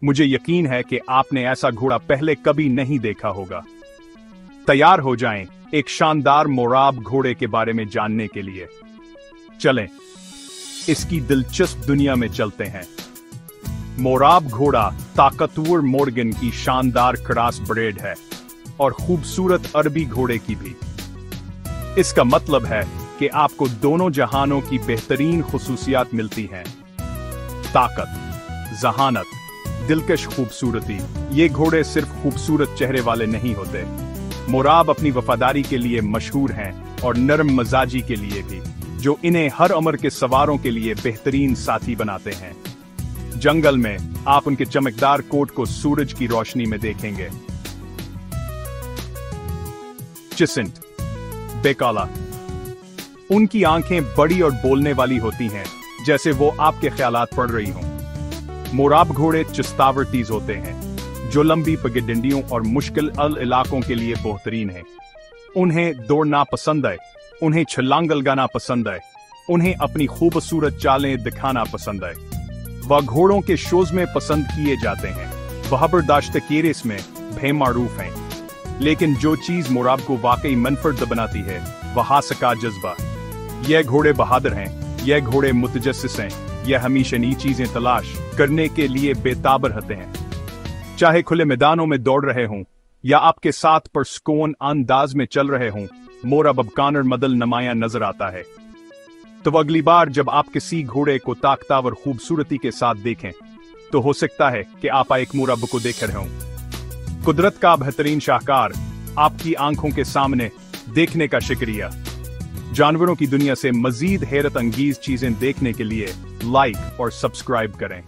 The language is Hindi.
मुझे यकीन है कि आपने ऐसा घोड़ा पहले कभी नहीं देखा होगा। तैयार हो जाएं एक शानदार मोराब घोड़े के बारे में जानने के लिए। चलें, इसकी दिलचस्प दुनिया में चलते हैं। मोराब घोड़ा ताकतवर मोर्गन की शानदार क्रॉस ब्रीड है और खूबसूरत अरबी घोड़े की भी। इसका मतलब है कि आपको दोनों जहानों की बेहतरीन खुसूसियात मिलती हैं। ताकत, जहानत, दिलकश खूबसूरती। ये घोड़े सिर्फ खूबसूरत चेहरे वाले नहीं होते। मोराब अपनी वफादारी के लिए मशहूर हैं और नरम मजाजी के लिए भी, जो इन्हें हर उम्र के सवारों के लिए बेहतरीन साथी बनाते हैं। जंगल में आप उनके चमकदार कोट को सूरज की रोशनी में देखेंगे। चिसेंट, बेकाला। उनकी आंखें बड़ी और बोलने वाली होती हैं, जैसे वो आपके ख्यालात पढ़ रही हों। मोराब घोड़े चिस्तावर्तीज होते हैं, जो लंबी पगडंडियों और मुश्किल इलाकों के लिए बेहतरीन हैं। उन्हें दौड़ना पसंद है, उन्हें छलांग लगाना पसंद है, उन्हें अपनी खूबसूरत चालें दिखाना पसंद है। वह घोड़ों के शोज में पसंद किए जाते हैं। वह बर्दाश्त के रेस में बेमारूफ हैं। लेकिन जो चीज मोराब को वाकई मनफरद बनाती है वह हास्य का जज्बा। यह घोड़े बहादुर हैं, यह घोड़े मुतजस्सिस हैं, यह हमेशा नई चीजें तलाश करने के लिए बेताबर रहते हैं। चाहे खुले मैदानों में दौड़ रहे हों या आपके साथ पुरस्कून अंदाज में चल रहे हों, मोराब अब कानर मदल नुमाया नजर आता है। तो अगली बार जब आप किसी घोड़े को ताकतवर खूबसूरती के साथ देखें, तो हो सकता है कि आप एक मोराब को देख रहे हों। कुदरत का बेहतरीन शाहकार आपकी आंखों के सामने देखने का शुक्रिया। जानवरों की दुनिया से मजीद हैरत अंगेज चीजें देखने के लिए लाइक और सब्सक्राइब करें।